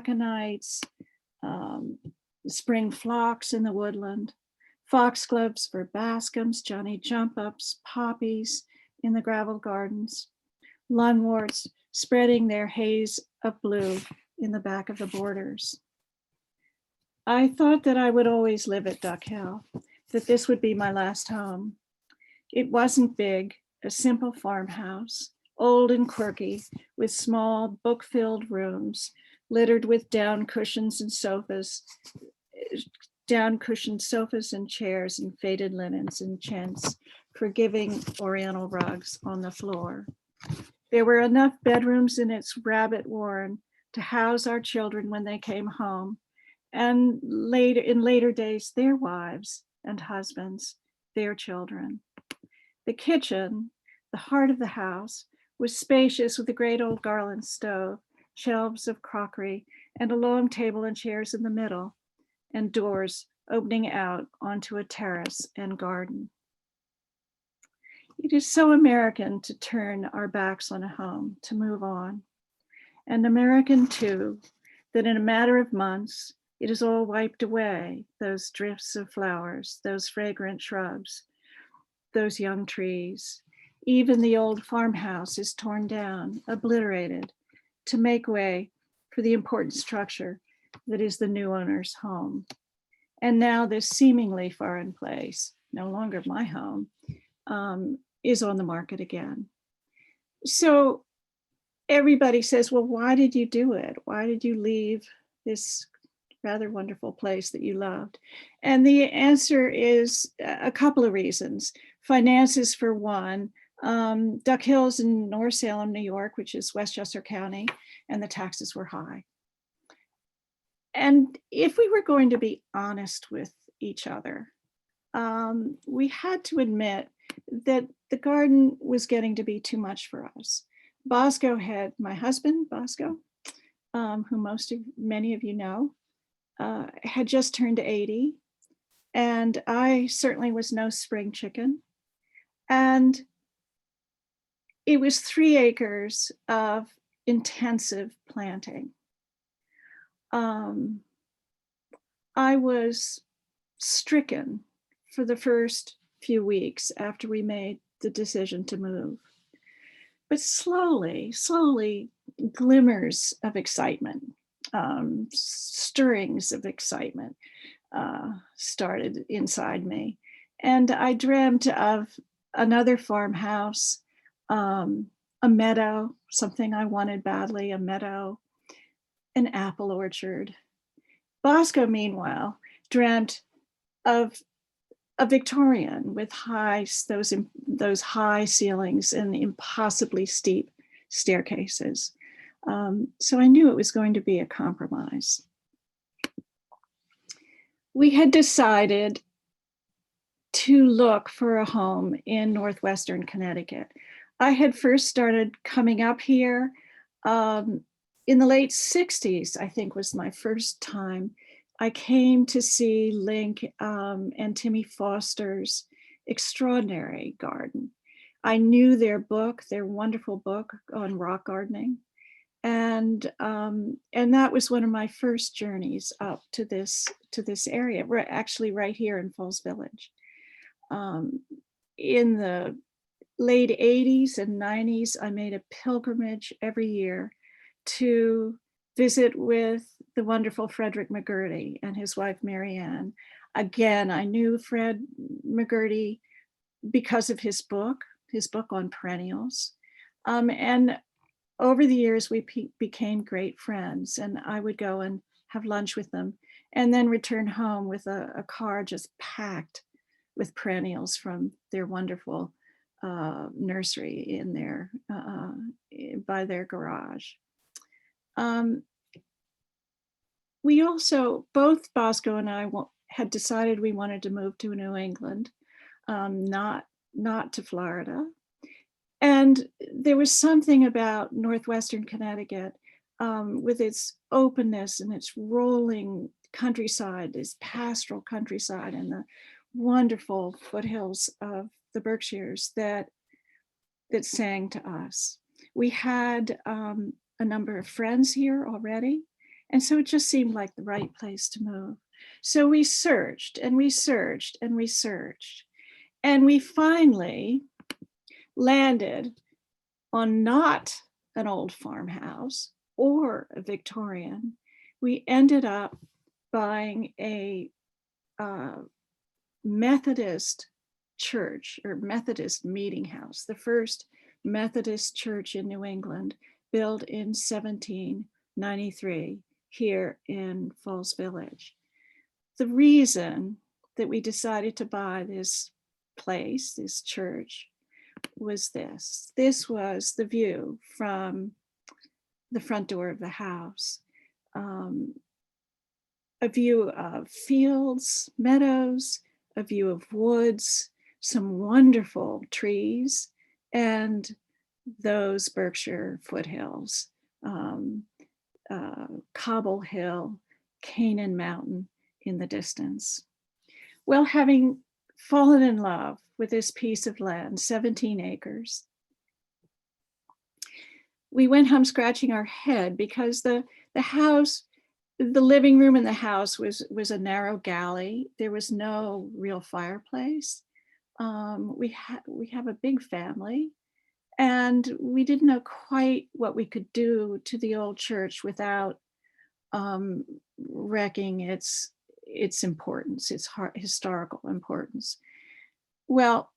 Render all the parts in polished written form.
aconites, spring phlox in the woodland, foxgloves for bascums, Johnny jump-ups, poppies in the gravel gardens, lungworts spreading their haze of blue in the back of the borders. I thought that I would always live at Duck Hill, that this would be my last home. It wasn't big, a simple farmhouse, old and quirky, with small book-filled rooms littered with down-cushioned sofas and chairs and faded linens and chintz, forgiving oriental rugs on the floor. There were enough bedrooms in its rabbit warren to house our children when they came home, and in later days, their wives and husbands, their children. The kitchen, the heart of the house, was spacious with a great old Garland stove, shelves of crockery, and a long table and chairs in the middle, and doors opening out onto a terrace and garden. It is so American to turn our backs on a home, to move on. And American too, that in a matter of months, it is all wiped away, those drifts of flowers, those fragrant shrubs, those young trees. Even the old farmhouse is torn down, obliterated, to make way for the important structure that is the new owner's home. And now this seemingly foreign place, no longer my home, is on the market again. So everybody says, well, why did you do it? Why did you leave this rather wonderful place that you loved? And the answer is a couple of reasons. Finances for one. Duck Hill's in North Salem, New York, which is Westchester County, and the taxes were high. And if we were going to be honest with each other, we had to admit that the garden was getting to be too much for us. Bosco had, my husband, Bosco, who many of you know, had just turned 80. And I certainly was no spring chicken. And it was 3 acres of intensive planting. I was stricken for the first few weeks after we made the decision to move. But slowly, glimmers of excitement, stirrings of excitement started inside me. And I dreamt of another farmhouse, a meadow, something I wanted badly, a meadow, an apple orchard. Bosco, meanwhile, dreamt of a Victorian with those high ceilings and impossibly steep staircases. So I knew it was going to be a compromise. We had decided to look for a home in northwestern Connecticut. I had first started coming up here in the late 60s, I think was my first time. I came to see Link and Timmy Foster's extraordinary garden. I knew their wonderful book on rock gardening. And that was one of my first journeys up to this area. We're actually right here in Falls Village. In the late 80s and 90s, I made a pilgrimage every year to visit with the wonderful Frederick McGurty and his wife, Marianne. Again, I knew Fred McGurty because of his book on perennials. And over the years, we became great friends, and I would go and have lunch with them and then return home with a car just packed with perennials from their wonderful nursery in there by their garage. We also, both Bosco and I had decided we wanted to move to New England, not to Florida. And there was something about northwestern Connecticut with its openness and its rolling countryside, this pastoral countryside and the wonderful foothills of the Berkshires that sang to us. We had a number of friends here already, And so it just seemed like the right place to move. So we searched and we searched and we searched. And we finally landed on not an old farmhouse or a Victorian. We ended up buying a Methodist church or Methodist meeting house, the first Methodist church in New England, built in 1793 here in Falls Village. The reason that we decided to buy this place, this church, was this. This was the view from the front door of the house. A view of fields, meadows, a view of woods, some wonderful trees, and those Berkshire foothills, Cobble Hill, Canaan Mountain in the distance. Well, having fallen in love with this piece of land, 17 acres, we went home scratching our head because the house, the living room in the house was a narrow galley. There was no real fireplace. We have a big family, and we didn't know quite what we could do to the old church without wrecking its importance, its historical importance. Well,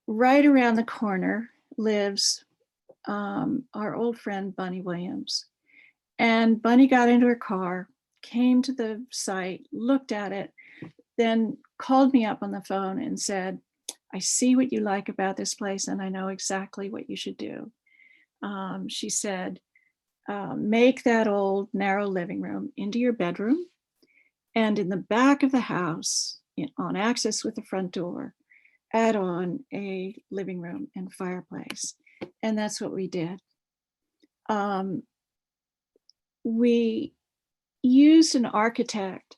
right around the corner lives our old friend Bunny Williams. And Bunny got into her car, came to the site, looked at it, then called me up on the phone and said, I see what you like about this place and I know exactly what you should do. She said, make that old narrow living room into your bedroom, and in the back of the house, on access with the front door, add on a living room and fireplace. And that's what we did. We used an architect,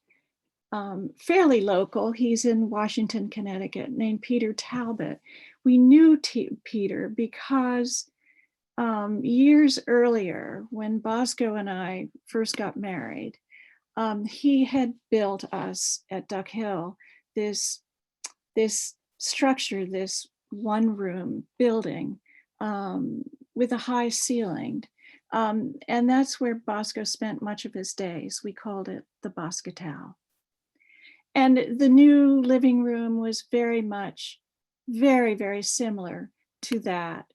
fairly local. He's in Washington, Connecticut, named Peter Talbot. We knew Peter because years earlier, when Bosco and I first got married, he had built us at Duck Hill this structure, this one-room building with a high ceiling. And that's where Bosco spent much of his days. We called it the Boscotel. And the new living room was very much, very, very similar to that,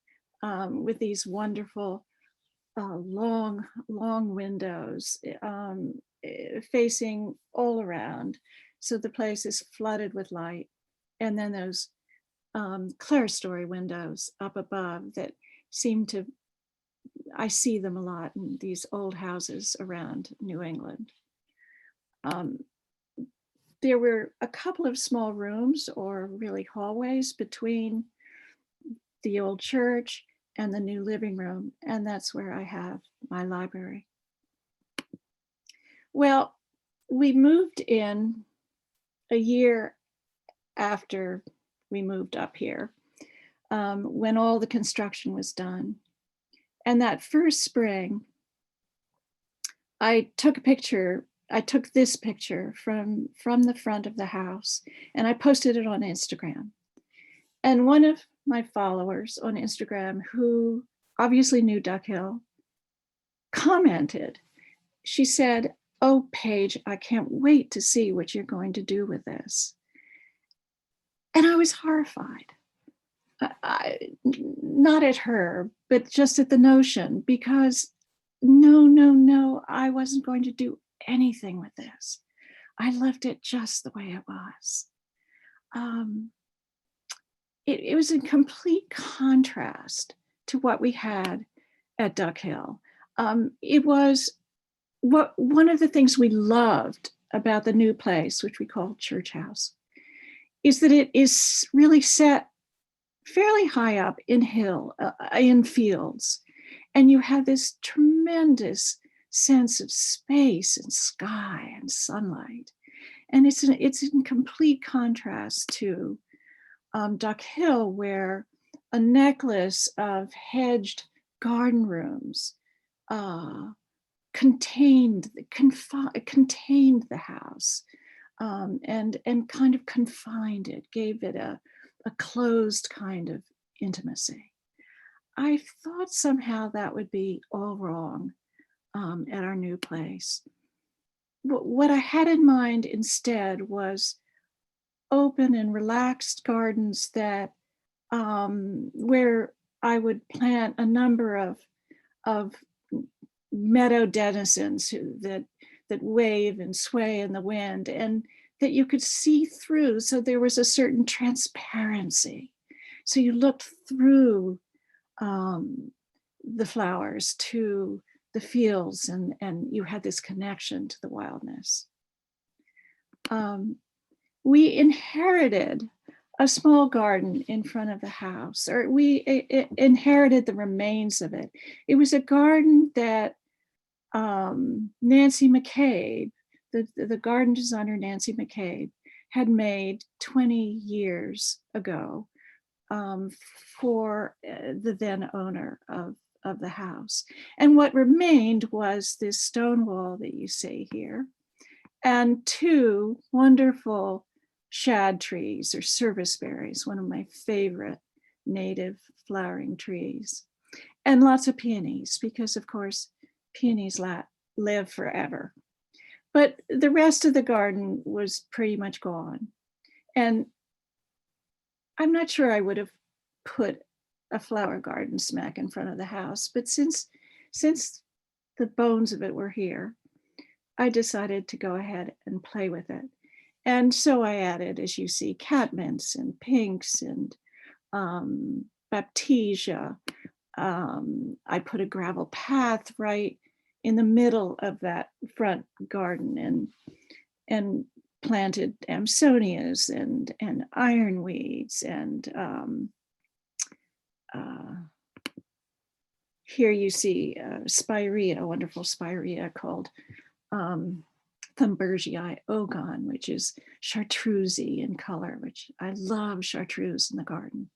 with these wonderful long windows facing all around. So the place is flooded with light. And then those clerestory windows up above that seem to, I see them a lot in these old houses around New England. There were a couple of small rooms or really hallways between the old church and the new living room, and that's where I have my library. Well, we moved in a year after we moved up here, when all the construction was done. And that first spring, I took this picture from the front of the house, and I posted it on Instagram. And one of my followers on Instagram, who obviously knew Duck Hill, commented. She said, "Oh, Paige, I can't wait to see what you're going to do with this." And I was horrified. Not at her, but just at the notion, because no, I wasn't going to do anything with this. I left it just the way it was. It was in complete contrast to what we had at Duck Hill. It was one of the things we loved about the new place, which we call Church House, is that it is really set fairly high up in fields, and you have this tremendous sense of space and sky and sunlight, and it's in complete contrast to Duck Hill, where a necklace of hedged garden rooms contained the house, and kind of confined it, gave it a closed kind of intimacy. I thought somehow that would be all wrong at our new place. What I had in mind instead was open and relaxed gardens that where I would plant a number of meadow denizens that wave and sway in the wind, and that you could see through. So there was a certain transparency. So you looked through the flowers to the fields, and you had this connection to the wildness. We inherited a small garden in front of the house, or we inherited the remains of it. It was a garden that Nancy McCabe, the garden designer Nancy McCabe, had made 20 years ago for the then owner of the house. And what remained was this stone wall that you see here, and two wonderful shad trees, or serviceberries, one of my favorite native flowering trees, and lots of peonies, because of course peonies live forever. But the rest of the garden was pretty much gone. And I'm not sure I would have put a flower garden smack in front of the house, but since the bones of it were here, I decided to go ahead and play with it. And so I added, as you see, catmints and pinks and baptisia. I put a gravel path right in the middle of that front garden, and planted Amsonias and ironweeds, and here you see spirea, a wonderful spirea called Thunbergii ogon, which is chartreusey in color, which I love chartreuse in the garden.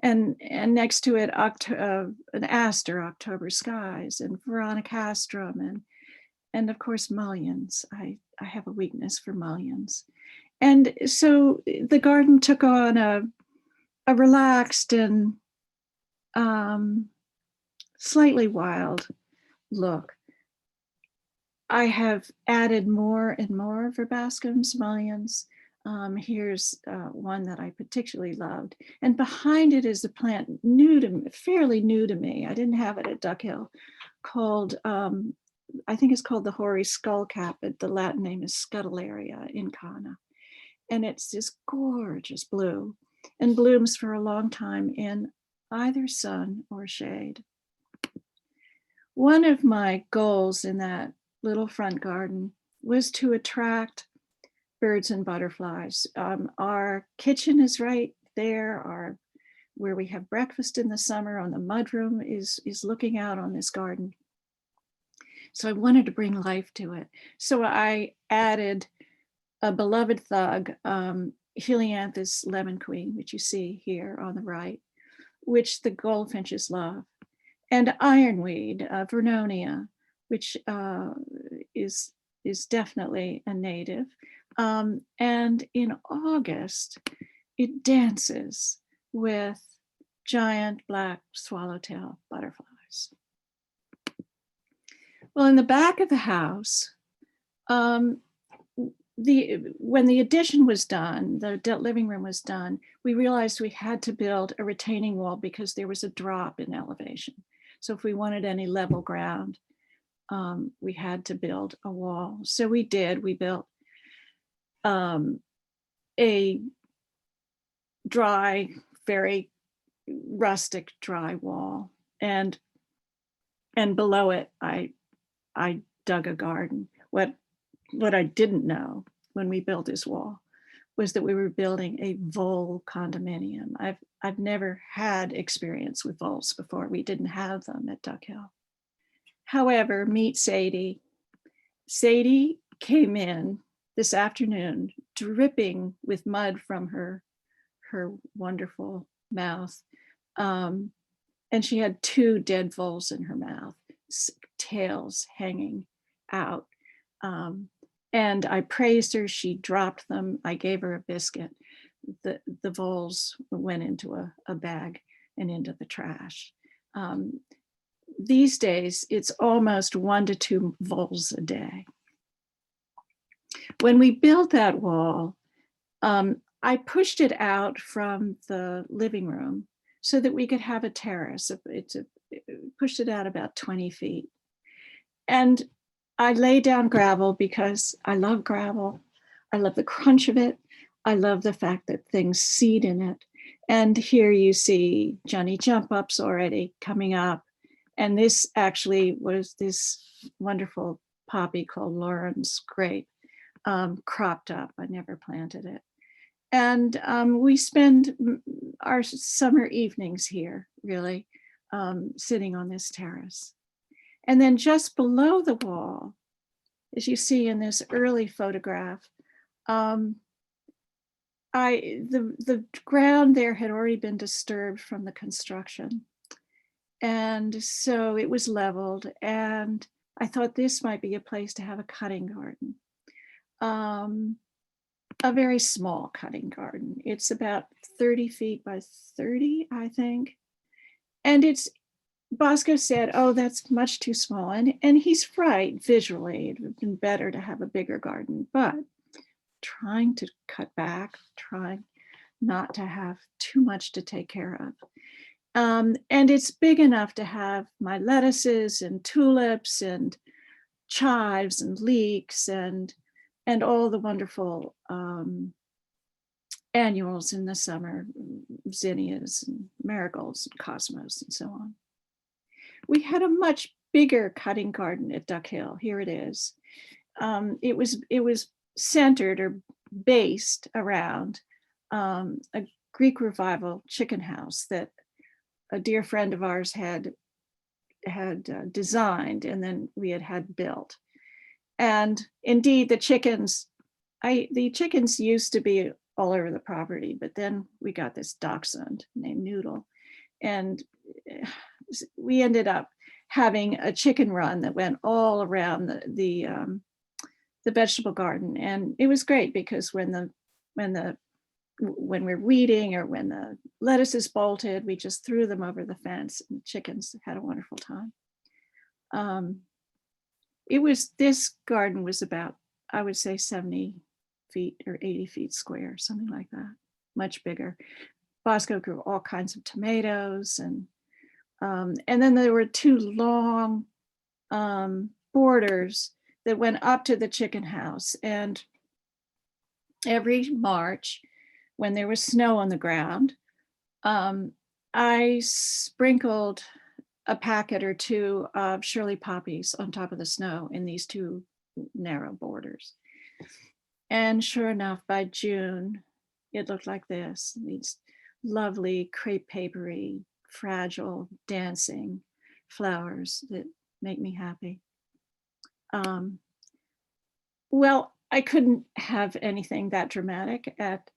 And next to it, an aster, October skies, and veronicastrum, and of course mullions. I have a weakness for mullions. And so the garden took on a relaxed and slightly wild look. I have added more and more verbascums, mullions. Here's one that I particularly loved. And behind it is a plant fairly new to me. I didn't have it at Duck Hill, called, I think it's called the hoary skullcap, but the Latin name is Scutellaria incana. And it's this gorgeous blue and blooms for a long time in either sun or shade. One of my goals in that little front garden was to attract birds and butterflies. Our kitchen is right there. Where we have breakfast in the summer on the mudroom is looking out on this garden. So I wanted to bring life to it. So I added a beloved thug, Helianthus lemon queen, which you see here on the right, which the goldfinches love, and ironweed, Vernonia, which is definitely a native. And in August, it dances with giant black swallowtail butterflies. Well, in the back of the house, when the addition was done, the living room was done, we realized we had to build a retaining wall because there was a drop in elevation. So if we wanted any level ground, we had to build a wall. So we did. We built a dry, very rustic dry wall, and below it, I dug a garden. What I didn't know when we built this wall was that we were building a vole condominium. I've never had experience with voles before. We didn't have them at Duck Hill. However, meet Sadie. Sadie came in this afternoon dripping with mud from her wonderful mouth. And she had two dead voles in her mouth, tails hanging out. And I praised her. She dropped them. I gave her a biscuit. The voles went into a bag and into the trash. These days, it's almost 1 to 2 voles a day. When we built that wall, I pushed it out from the living room so that we could have a terrace. Pushed it out about 20 feet. And I lay down gravel because I love gravel. I love the crunch of it. I love the fact that things seed in it. And here you see Johnny jump ups already coming up. And this actually was this wonderful poppy called Lauren's grape, cropped up. I never planted it. And we spend our summer evenings here, really, sitting on this terrace. And then just below the wall, as you see in this early photograph, the ground there had already been disturbed from the construction. And so it was leveled, and I thought this might be a place to have a cutting garden. A very small cutting garden. It's about 30 feet by 30, I think. And Bosco said, oh, that's much too small. And he's right, visually, it would have been better to have a bigger garden, but trying to cut back, trying not to have too much to take care of. And it's big enough to have my lettuces and tulips and chives and leeks and all the wonderful annuals in the summer, zinnias and marigolds and cosmos and so on. We had a much bigger cutting garden at Duck Hill. Here it is. It was centered or based around a Greek Revival chicken house that a dear friend of ours had designed, and then we had built. And indeed, the chickens used to be all over the property, but then we got this dachshund named Noodle, and we ended up having a chicken run that went all around the vegetable garden, and it was great because when we're weeding or when the lettuces bolted, we just threw them over the fence, and the chickens had a wonderful time. This garden was about, I would say, 70 feet or 80 feet square, something like that, much bigger. Bosco grew all kinds of tomatoes, and then there were 2 long borders that went up to the chicken house. And every March, when there was snow on the ground, I sprinkled a packet or 2 of Shirley poppies on top of the snow in these 2 narrow borders. And sure enough, by June, it looked like this, these lovely crepe papery, fragile, dancing flowers that make me happy. Well, I couldn't have anything that dramatic at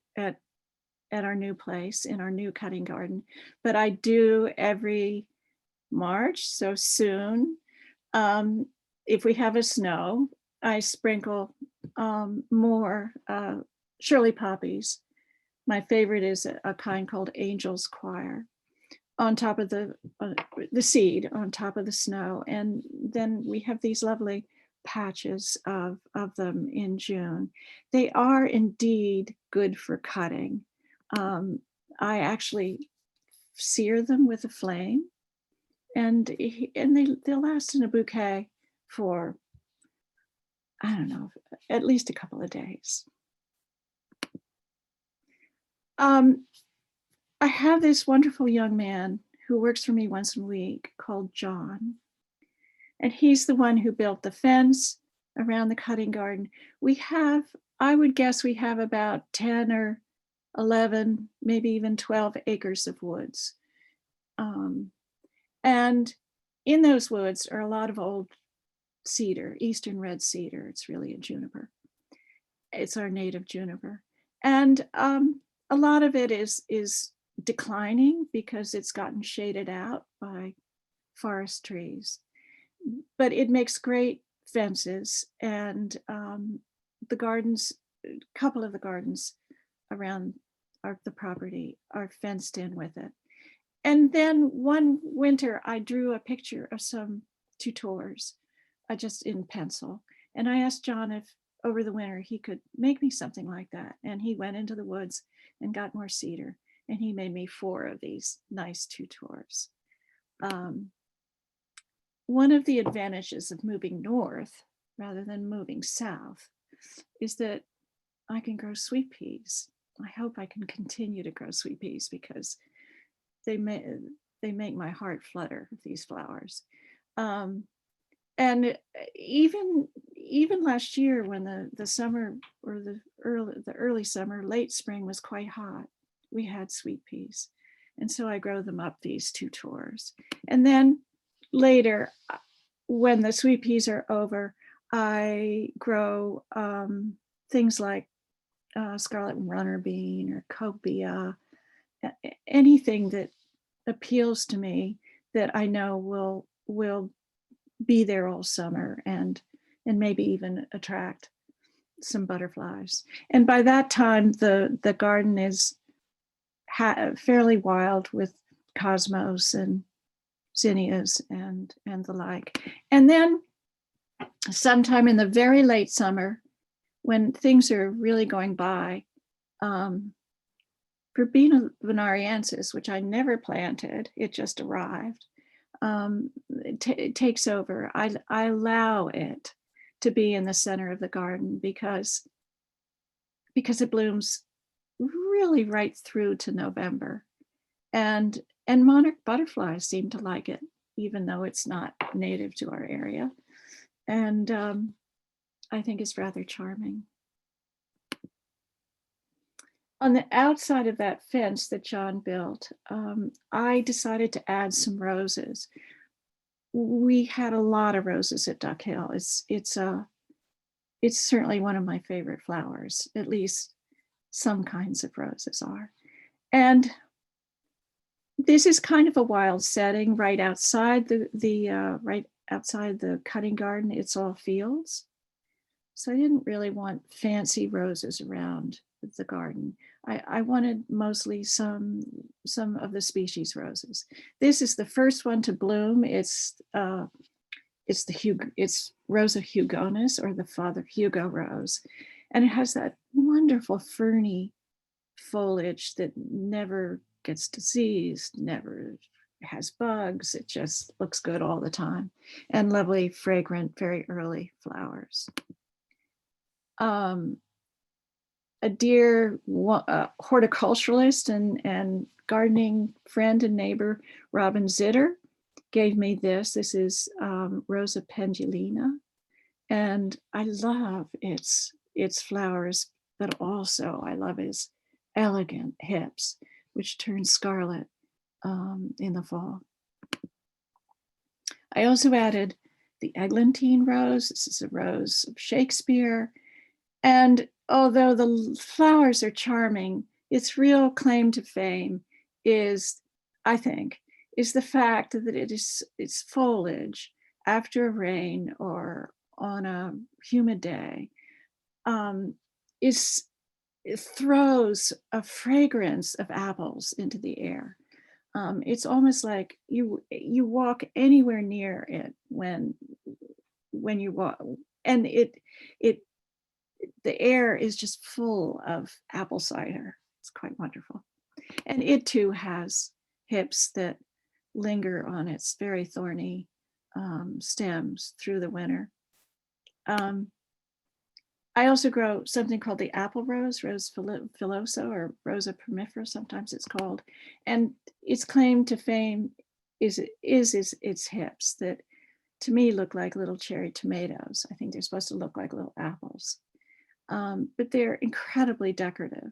our new place, in our new cutting garden, but I do every March, so soon. If we have a snow, I sprinkle more Shirley poppies. My favorite is a kind called Angel's Choir, on top of the seed, on top of the snow. And then we have these lovely patches of them in June. They are indeed good for cutting. I actually sear them with a flame, and they'll last in a bouquet for, I don't know, at least a couple of days. I have this wonderful young man who works for me once a week called John. And he's the one who built the fence around the cutting garden. I would guess we have about 10 or 11, maybe even 12 acres of woods. And in those woods are a lot of old cedar, eastern red cedar. It's really a juniper. It's our native juniper. And a lot of it is declining because it's gotten shaded out by forest trees. But it makes great fences, and the gardens, a couple of the gardens around the property are fenced in with it. And then one winter, I drew a picture of some tutors just in pencil. And I asked John if over the winter he could make me something like that. And he went into the woods and got more cedar. And he made me 4 of these nice tutors. One of the advantages of moving north rather than moving south is that I can grow sweet peas. I hope I can continue to grow sweet peas because they make my heart flutter, these flowers. And even last year, when the summer or the early summer, late spring was quite hot, we had sweet peas, and so I grow them up these tutors. And then later, when the sweet peas are over, I grow things like scarlet runner bean or copia, anything that appeals to me that I know will be there all summer and maybe even attract some butterflies. And by that time, the garden is fairly wild with cosmos and zinnias and the like. And then sometime in the very late summer, when things are really going by, Verbena bonariensis, which I never planted, it just arrived, it takes over. I allow it to be in the center of the garden because it blooms really right through to November. And monarch butterflies seem to like it, even though it's not native to our area. And I think it's rather charming. On the outside of that fence that John built, I decided to add some roses. We had a lot of roses at Duck Hill. It's certainly one of my favorite flowers. At least some kinds of roses are. And this is kind of a wild setting right outside right outside the cutting garden. It's all fields, so I didn't really want fancy roses around the garden. I wanted mostly some of the species roses. This is the first one to bloom. It's Rosa hugonis, or the Father Hugo rose, and it has that wonderful ferny foliage that never gets diseased, never has bugs. It just looks good all the time, and lovely, fragrant, very early flowers. A dear horticulturalist and gardening friend and neighbor, Robin Zitter, gave me this. This is Rosa Pendulina, and I love its flowers, but also I love its elegant hips, which turn scarlet in the fall. I also added the eglantine rose. This is a rose of Shakespeare. And although the flowers are charming, its real claim to fame is, I think, is the fact that its foliage after a rain or on a humid day it throws a fragrance of apples into the air. It's almost like you walk anywhere near it when you walk, and the air is just full of apple cider. It's quite wonderful. And it too has hips that linger on its very thorny stems through the winter. I also grow something called the apple rose, Rose filosa, or Rosa primifera, sometimes it's called. And its claim to fame is its hips that to me look like little cherry tomatoes. I think they're supposed to look like little apples. But they're incredibly decorative.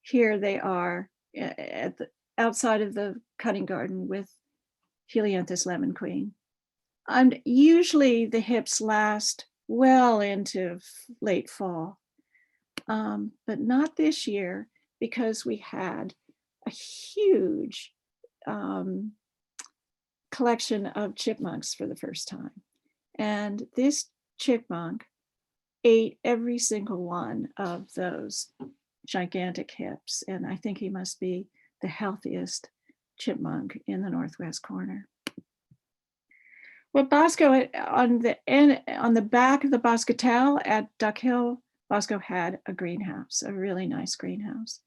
Here they are outside of the cutting garden with Helianthus lemon queen. And usually the hips last well into late fall, but not this year, because we had a huge collection of chipmunks for the first time. And this chipmunk ate every single one of those gigantic hips. And I think he must be the healthiest chipmunk in the northwest corner. Well, Bosco, on the back of the Boscatel at Duck Hill, Bosco had a greenhouse, a really nice greenhouse.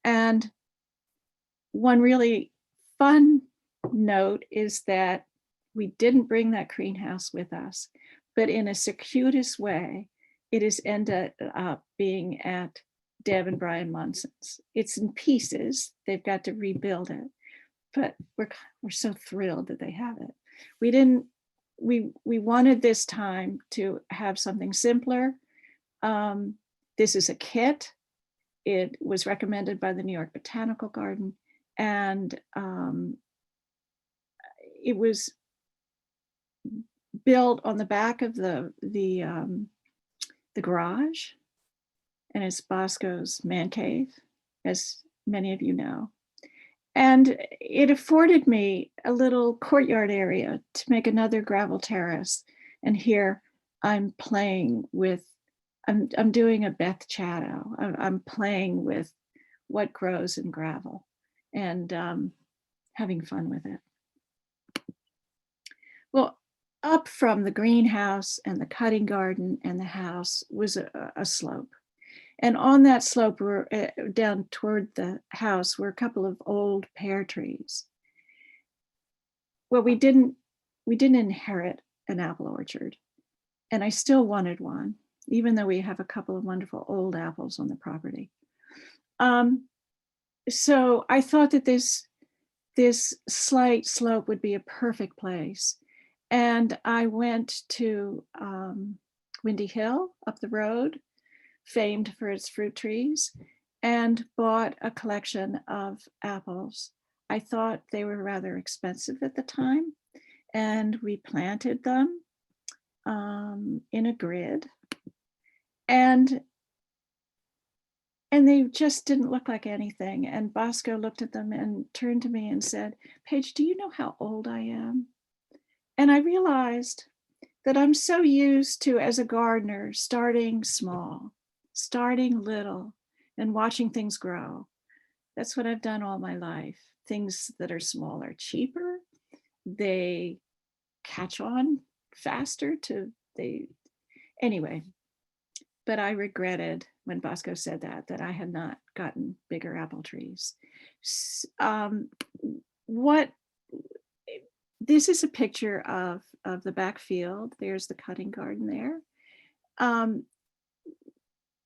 And one really fun note is that we didn't bring that greenhouse with us, but in a circuitous way, it has ended up being at Deb and Brian Munson's. It's in pieces. They've got to rebuild it, but we're so thrilled that they have it. We wanted this time to have something simpler. This is a kit. It was recommended by the New York Botanical Garden, and it was built on the back of the garage, and it's Bosco's man cave, as many of you know. And it afforded me a little courtyard area to make another gravel terrace. And here I'm playing with, I'm doing a Beth Chatto. I'm playing with what grows in gravel and having fun with it. Well, up from the greenhouse and the cutting garden and the house was a slope. And on that slope, down toward the house, were a couple of old pear trees. Well, we didn't inherit an apple orchard, and I still wanted one, even though we have a couple of wonderful old apples on the property. So I thought that this slight slope would be a perfect place. And I went to Windy Hill up the road, famed for its fruit trees, and bought a collection of apples. I thought they were rather expensive at the time, and we planted them in a grid, and they just didn't look like anything. And Bosco looked at them and turned to me and said, "Paige, do you know how old I am?" And I realized that I'm so used to, as a gardener, starting small, starting little, and watching things grow. That's what I've done all my life. Things that are small are cheaper. They catch on faster anyway. But I regretted when Bosco said that I had not gotten bigger apple trees. This is a picture of the back field. There's the cutting garden there.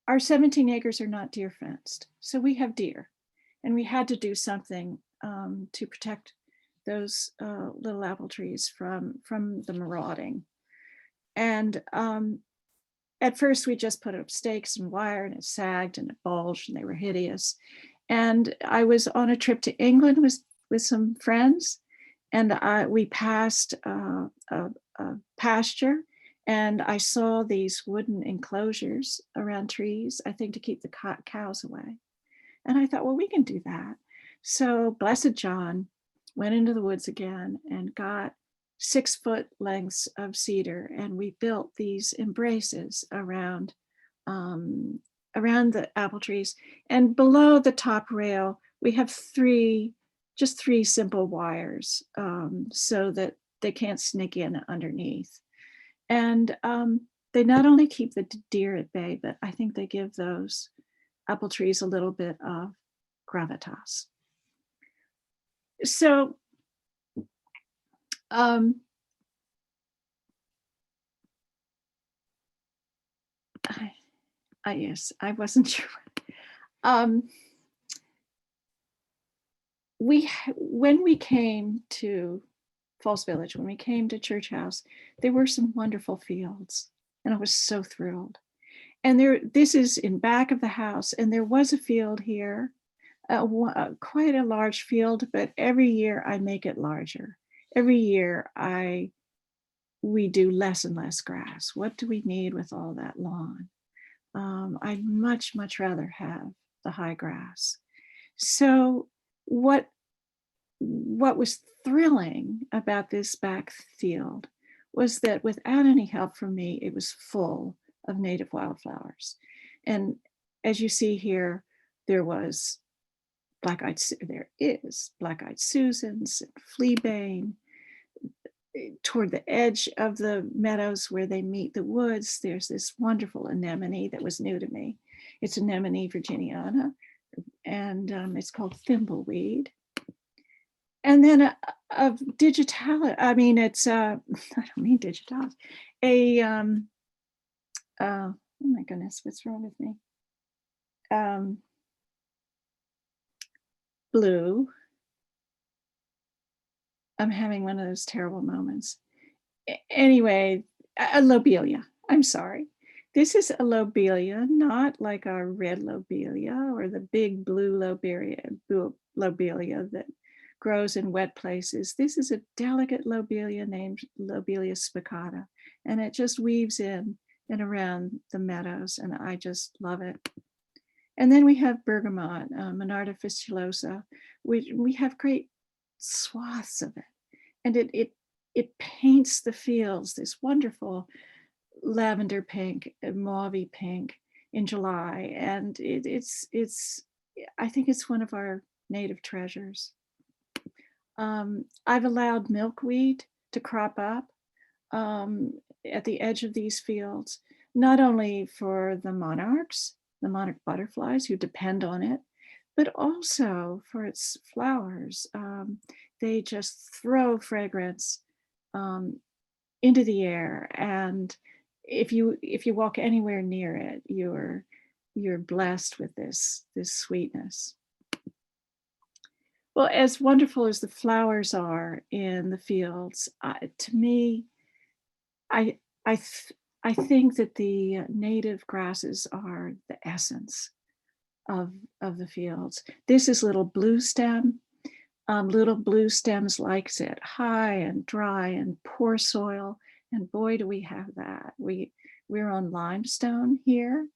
Our 17 acres are not deer fenced, so we have deer, and we had to do something to protect those little apple trees from the marauding. And at first we just put up stakes and wire, and it sagged and it bulged and they were hideous. And I was on a trip to England with some friends, and we passed a pasture, and I saw these wooden enclosures around trees, I think to keep the cows away. And I thought, well, we can do that. So Blessed John went into the woods again and got 6-foot lengths of cedar, and we built these embraces around the apple trees. And below the top rail, we have just three simple wires so that they can't sneak in underneath. And they not only keep the deer at bay, but I think they give those apple trees a little bit of gravitas. So yes, I wasn't sure. When we came to Falls Village, when we came to Church House, there were some wonderful fields, and I was so thrilled. And this is in back of the house, and there was a field here, quite a large field, but every year I make it larger. Every year we do less and less grass. What do we need with all that lawn? I'd much rather have the high grass. So what was thrilling about this back field was that without any help from me, it was full of native wildflowers. And as you see here, there is black-eyed Susans, and fleabane. Toward the edge of the meadows where they meet the woods, there's this wonderful anemone that was new to me. It's Anemone virginiana, and it's called thimbleweed. And then of digitalis, I mean, it's, I don't mean digitalis, oh my goodness, what's wrong with me? Blue. I'm having one of those terrible moments. Anyway, a lobelia, I'm sorry. This is a lobelia, not like our red lobelia or the big blue lobelia that grows in wet places. This is a delicate lobelia named Lobelia spicata, and it just weaves in and around the meadows, and I just love it. And then we have bergamot, Monarda fistulosa, which we have great swaths of it, and it paints the fields this wonderful lavender pink, mauvey pink in July, and it's I think it's one of our native treasures. I've allowed milkweed to crop up at the edge of these fields, not only for the monarchs, the monarch butterflies who depend on it, but also for its flowers. They just throw fragrance into the air, and if you walk anywhere near it, you're blessed with this sweetness. Well, as wonderful as the flowers are in the fields, to me, I think that the native grasses are the essence of the fields. This is little blue stem. Little blue stems likes it high and dry and poor soil, and boy, do we have that. We're on limestone here,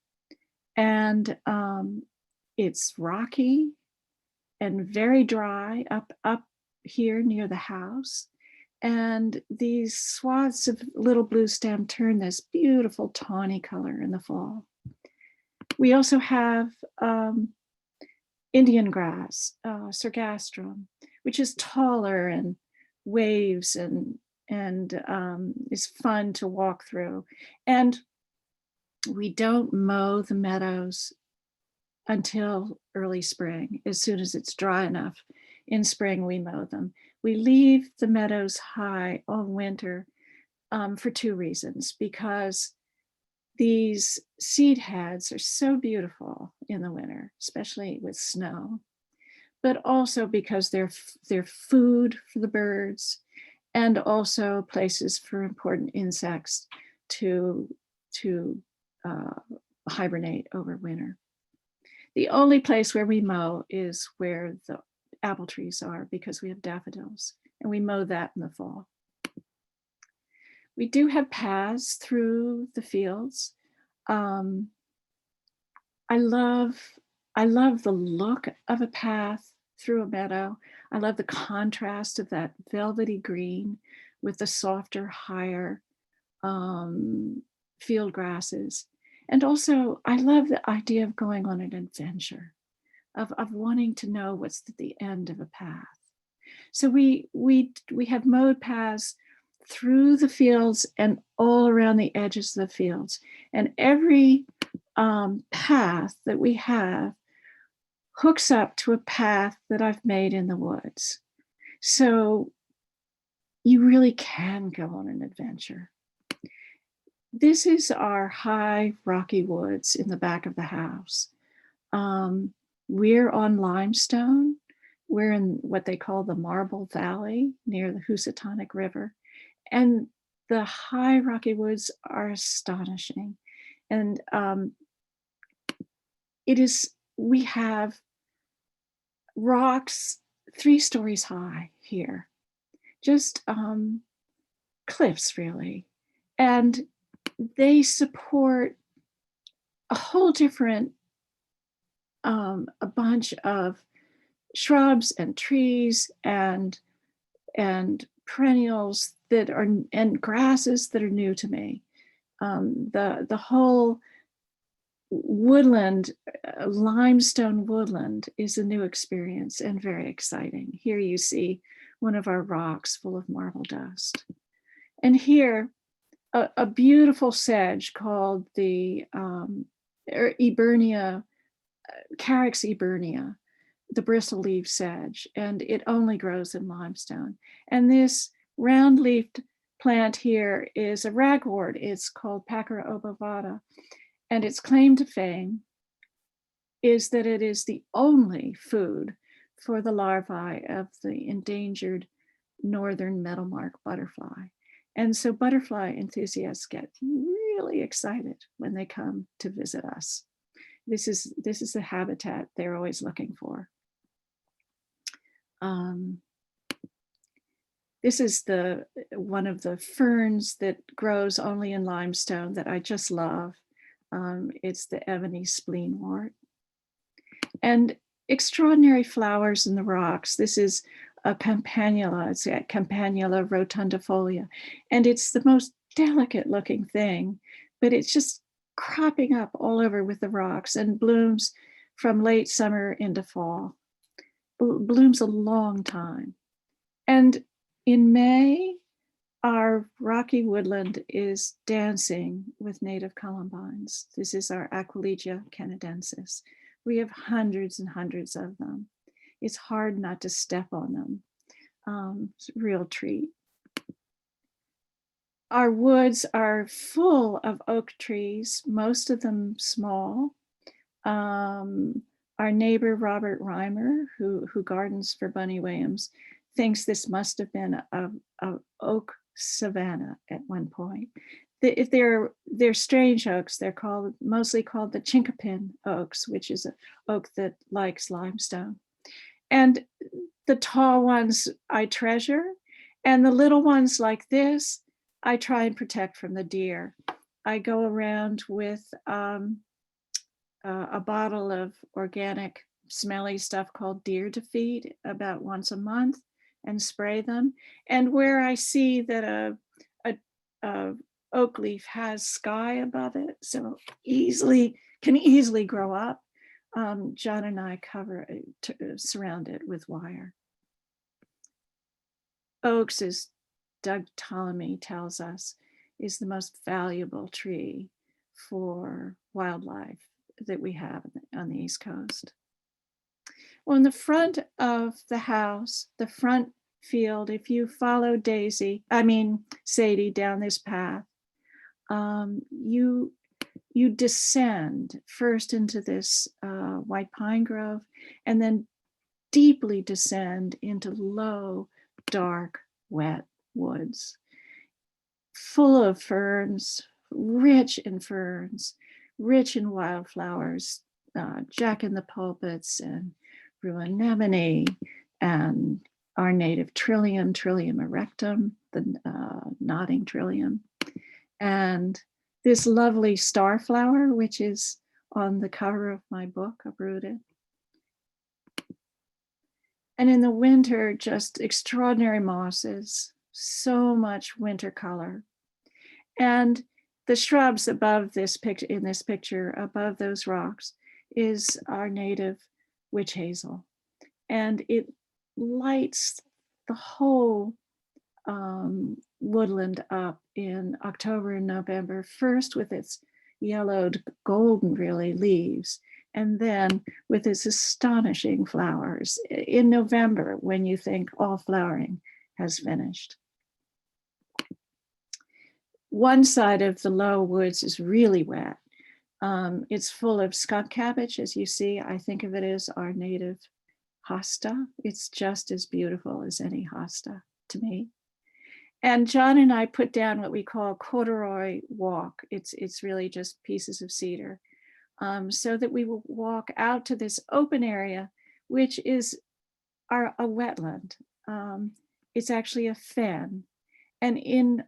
and it's rocky and very dry up here near the house. And these swaths of little blue stem turn this beautiful tawny color in the fall. We also have Indian grass, Sargastrum, which is taller and waves and is fun to walk through. And we don't mow the meadows until early spring. As soon as it's dry enough in spring, we mow them. We leave the meadows high all winter for two reasons, because these seed heads are so beautiful in the winter, especially with snow, but also because they're food for the birds, and also places for important insects to hibernate over winter. The only place where we mow is where the apple trees are, because we have daffodils, and we mow that in the fall. We do have paths through the fields. I love the look of a path through a meadow. I love the contrast of that velvety green with the softer, higher field grasses. And also, I love the idea of going on an adventure, of wanting to know what's at the end of a path. So we have mowed paths through the fields and all around the edges of the fields. And every path that we have hooks up to a path that I've made in the woods. So you really can go on an adventure. This is our high rocky woods in the back of the house. We're on limestone. We're in what they call the Marble Valley near the Housatonic River. And the high rocky woods are astonishing. And we have rocks 3 stories high here, just cliffs really. And they support a whole different, a bunch of shrubs and trees and perennials that are, and grasses that are new to me. The whole woodland, limestone woodland, is a new experience and very exciting. Here you see one of our rocks full of marble dust. And here, a beautiful sedge called the Ebernia, Carex ebernia, the bristle-leaved sedge, and it only grows in limestone. And this round-leafed plant here is a ragwort. It's called Pachyra obovata, and its claim to fame is that it is the only food for the larvae of the endangered northern meadowlark butterfly. And so butterfly enthusiasts get really excited when they come to visit us. This is the habitat they're always looking for. This is one of the ferns that grows only in limestone that I just love. It's the Ebony Spleen wart. And extraordinary flowers in the rocks. This is a campanula. It's a Campanula rotundifolia. And it's the most delicate looking thing, but it's just cropping up all over with the rocks and blooms from late summer into fall. Blooms a long time. And in May, our rocky woodland is dancing with native columbines. This is our Aquilegia Canadensis. We have hundreds and hundreds of them. It's hard not to step on them. It's a real treat. Our woods are full of oak trees, most of them small. Our neighbor, Robert Reimer, who gardens for Bunny Williams, thinks this must have been a oak savanna at one point. If they're strange oaks, they're mostly called the chinkapin oaks, which is an oak that likes limestone. And the tall ones I treasure, and the little ones like this, I try and protect from the deer. I go around with a bottle of organic smelly stuff called deer defeat about once a month and spray them. And where I see that a oak leaf has sky above it, so can easily grow up, John and I surround it with wire. Oaks, as Doug Ptolemy tells us, is the most valuable tree for wildlife that we have on the East Coast. Well, in the front of the house, the front field, if you follow Sadie down this path, you descend first into this white pine grove and then deeply descend into low, dark, wet woods, full of ferns, rich in wildflowers, jack-in-the-pulpits and rue anemone and our native trillium erectum, the nodding trillium, and this lovely starflower, which is on the cover of my book, Uprooted. And in the winter, just extraordinary mosses, so much winter color. And the shrubs above in this picture, above those rocks, is our native witch hazel. And it lights the whole woodland up in October and November, first with its yellowed, golden really leaves, and then with its astonishing flowers in November, when you think all flowering has finished. One side of the low woods is really wet. It's full of skunk cabbage, as you see. I think of it as our native hosta. It's just as beautiful as any hosta to me. And John and I put down what we call corduroy walk. It's really just pieces of cedar, so that we will walk out to this open area, which is a wetland. It's actually a fen. And in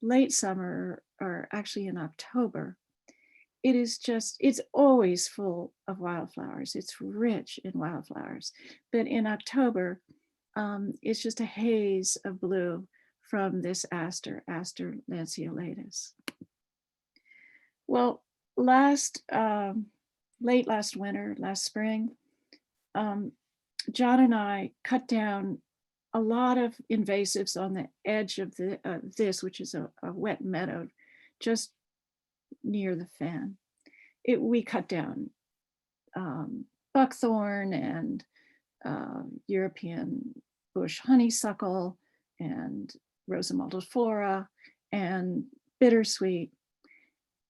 late summer, or actually in October, it's always full of wildflowers. It's rich in wildflowers. But in October, It's just a haze of blue from this aster lanceolatus. Well, late last winter, last spring, John and I cut down a lot of invasives on the edge of this, which is a wet meadow, just near the fen. We cut down buckthorn and European bush honeysuckle and Rosa multiflora and bittersweet.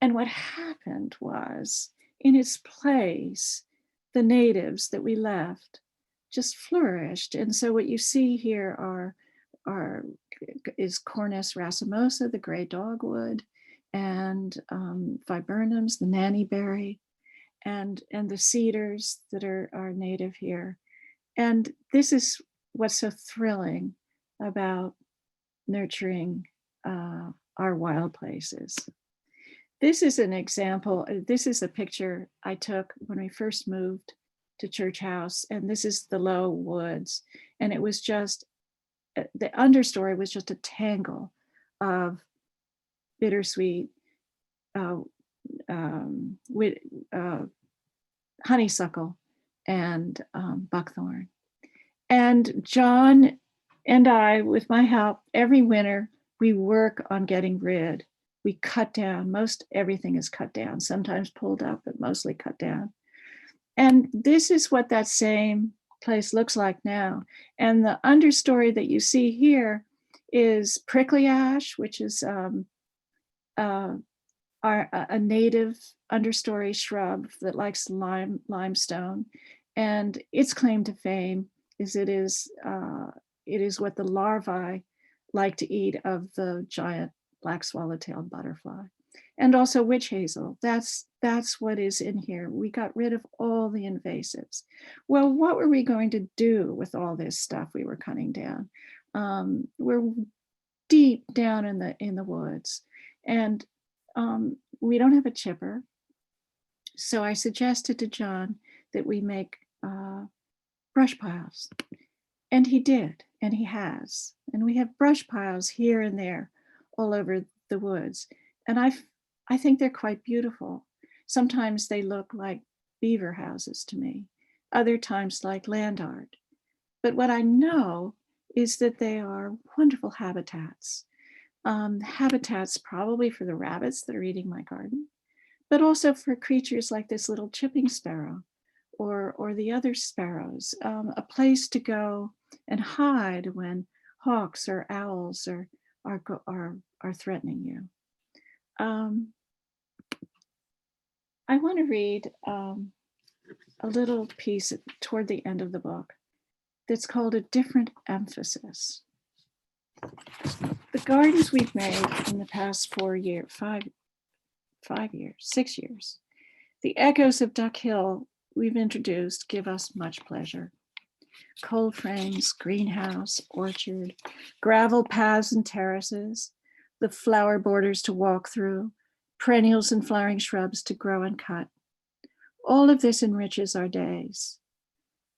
And what happened was, in its place, the natives that we left just flourished. And so what you see here is Cornus racemosa, the gray dogwood, and viburnums, the nannyberry, and the cedars that are native here. And this is what's so thrilling about nurturing our wild places. This is an example. This is a picture I took when we first moved to Church House, and this is the low woods. And it was just, the understory was just a tangle of bittersweet, honeysuckle, and buckthorn. And John and I, with my help, every winter, we work on getting rid. We cut down, most everything is cut down, sometimes pulled up, but mostly cut down. And this is what that same place looks like now. And the understory that you see here is prickly ash, which is a native understory shrub that likes limestone. And its claim to fame is it is what the larvae like to eat of the giant black swallow-tailed butterfly. And also witch hazel. That's what is in here. We got rid of all the invasives. Well, what were we going to do with all this stuff we were cutting down? We're deep down in the woods, and we don't have a chipper. So I suggested to John that we make brush piles, and he did, and he has. And we have brush piles here and there all over the woods. And I think they're quite beautiful. Sometimes they look like beaver houses to me, other times like land art. But what I know is that they are wonderful habitats. Habitats probably for the rabbits that are eating my garden, but also for creatures like this little chipping sparrow or the other sparrows, a place to go and hide when hawks or owls are threatening you. I want to read a little piece toward the end of the book that's called A Different Emphasis. The gardens we've made in the past 6 years, the echoes of Duck Hill we've introduced give us much pleasure. Cold frames, greenhouse, orchard, gravel paths and terraces, the flower borders to walk through, perennials and flowering shrubs to grow and cut. All of this enriches our days.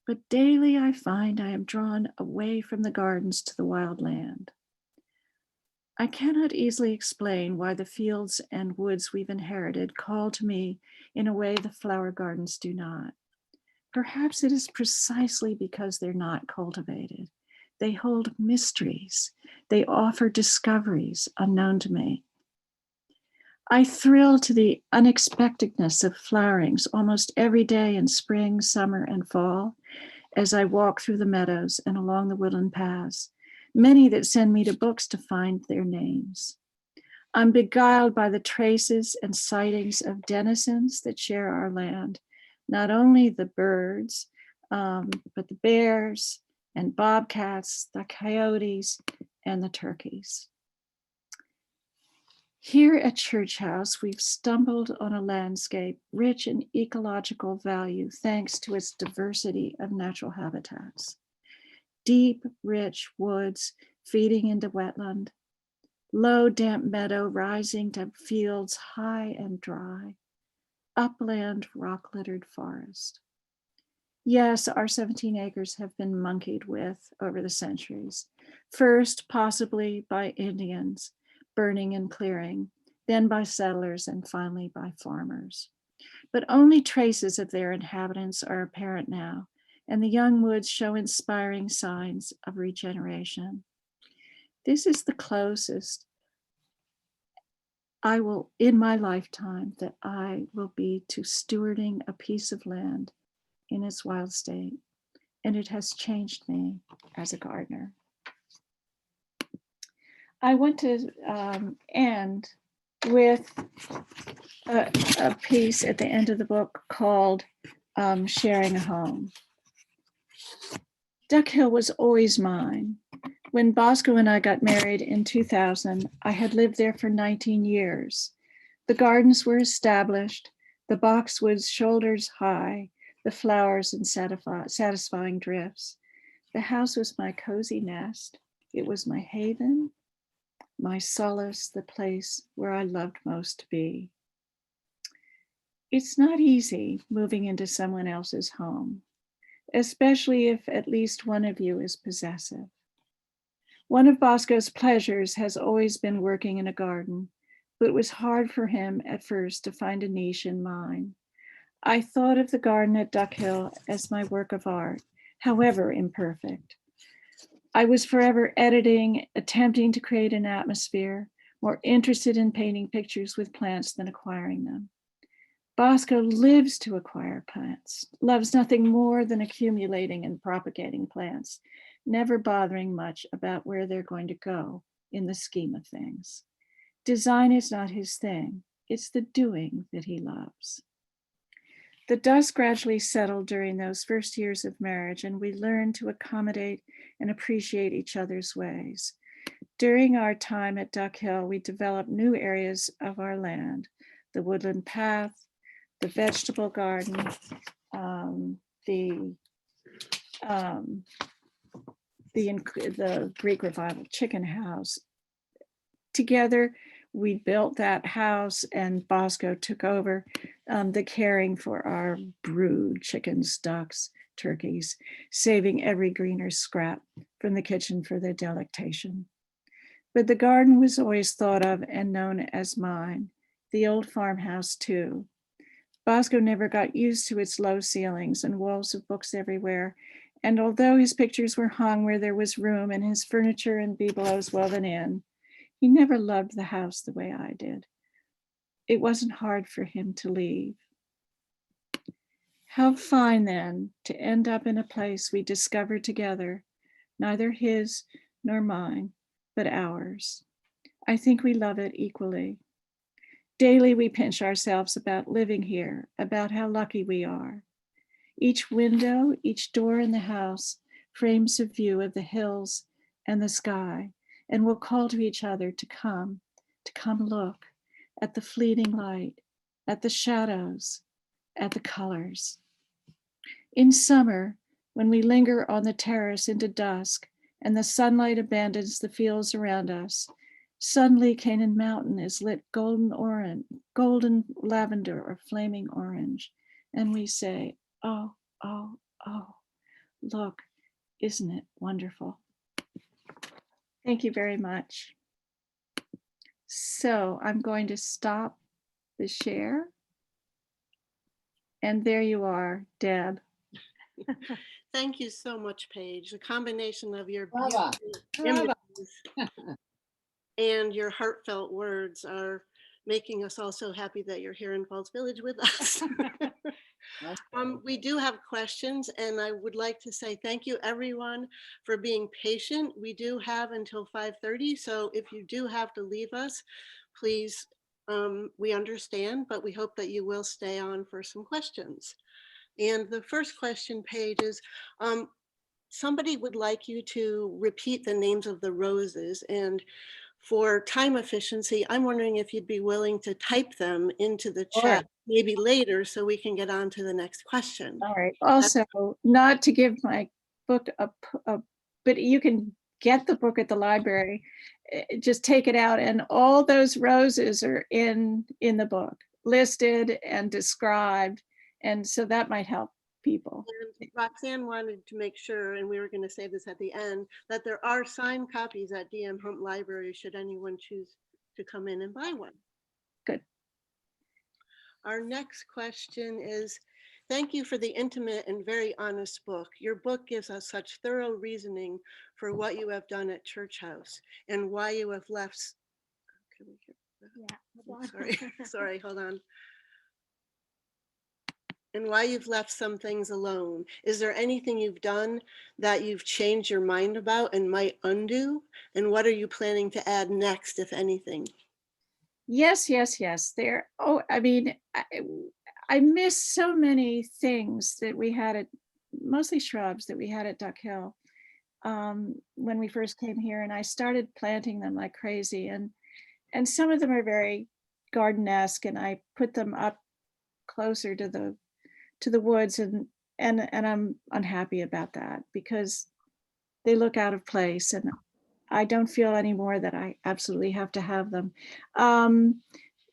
But daily I find I am drawn away from the gardens to the wild land. I cannot easily explain why the fields and woods we've inherited call to me in a way the flower gardens do not. Perhaps it is precisely because they're not cultivated. They hold mysteries. They offer discoveries unknown to me. I thrill to the unexpectedness of flowerings almost every day in spring, summer, and fall as I walk through the meadows and along the woodland paths, many that send me to books to find their names. I'm beguiled by the traces and sightings of denizens that share our land, not only the birds, but the bears and bobcats, the coyotes, and the turkeys. Here at Church House, we've stumbled on a landscape rich in ecological value thanks to its diversity of natural habitats. Deep, rich woods feeding into wetland, low, damp meadow rising to fields high and dry, upland, rock-littered forest. Yes, our 17 acres have been monkeyed with over the centuries. First, possibly by Indians, burning and clearing, then by settlers, and finally by farmers. But only traces of their inhabitants are apparent now, and the young woods show inspiring signs of regeneration. This is the closest I will, in my lifetime, that I will be to stewarding a piece of land in its wild state, and it has changed me as a gardener. I want to end with a piece at the end of the book called Sharing a Home. Duck Hill was always mine. When Bosco and I got married in 2000, I had lived there for 19 years. The gardens were established, the boxwoods shoulders high, the flowers in satisfying drifts. The house was my cozy nest. It was my haven, my solace, the place where I loved most to be. It's not easy moving into someone else's home, especially if at least one of you is possessive. One of Bosco's pleasures has always been working in a garden, but it was hard for him at first to find a niche in mine. I thought of the garden at Duck Hill as my work of art, however imperfect. I was forever editing, attempting to create an atmosphere, more interested in painting pictures with plants than acquiring them. Bosco lives to acquire plants, loves nothing more than accumulating and propagating plants, never bothering much about where they're going to go in the scheme of things. Design is not his thing. It's the doing that he loves. The dust gradually settled during those first years of marriage, and we learned to accommodate and appreciate each other's ways. During our time at Duck Hill, we developed new areas of our land, the woodland path, the vegetable garden, the Greek Revival chicken house. Together, we built that house, and Bosco took over the caring for our brood, chickens, ducks, turkeys, saving every greener scrap from the kitchen for their delectation. But the garden was always thought of and known as mine, the old farmhouse too. Bosco never got used to its low ceilings and walls of books everywhere. And although his pictures were hung where there was room and his furniture and bibelots woven in, he never loved the house the way I did. It wasn't hard for him to leave. How fine then to end up in a place we discovered together, neither his nor mine, but ours. I think we love it equally. Daily we pinch ourselves about living here, about how lucky we are. Each window, each door in the house frames a view of the hills and the sky, and we'll call to each other to come look at the fleeting light, at the shadows, at the colors. In summer, when we linger on the terrace into dusk and the sunlight abandons the fields around us, suddenly Canaan Mountain is lit golden orange, golden lavender or flaming orange. And we say, oh, oh, oh, look, isn't it wonderful? Thank you very much. So I'm going to stop the share. And there you are, Deb. Thank you so much, Paige. The combination of your Brava. beautiful images and your heartfelt words are making us all so happy that you're here in Falls Village with us. We do have questions, and I would like to say thank you everyone for being patient. We do have until 5:30, so if you do have to leave us, please, we understand, but we hope that you will stay on for some questions. And the first question, Paige, is somebody would like you to repeat the names of the roses, and for time efficiency, I'm wondering if you'd be willing to type them into the chat maybe later so we can get on to the next question. All right. Also, not to give my book but you can get the book at the library. Just take it out, and all those roses are in the book, listed and described, and so that might help people. And Roxanne wanted to make sure, and we were going to say this at the end, that there are signed copies at DM Hump Library should anyone choose to come in and buy one. Good. Our next question is, thank you for the intimate and very honest book. Your book gives us such thorough reasoning for what you have done at Church House and why you have left. Can we hear that? Yeah. Sorry, sorry, hold on. And why you've left some things alone. Is there anything you've done that you've changed your mind about and might undo? And what are you planning to add next, if anything? Yes, yes, yes. There. Oh, I mean, I miss so many things that we had at, mostly shrubs that we had at Duck Hill when we first came here, and I started planting them like crazy. And some of them are very garden-esque, and I put them up closer to the woods, and I'm unhappy about that because they look out of place, and I don't feel anymore that I absolutely have to have them.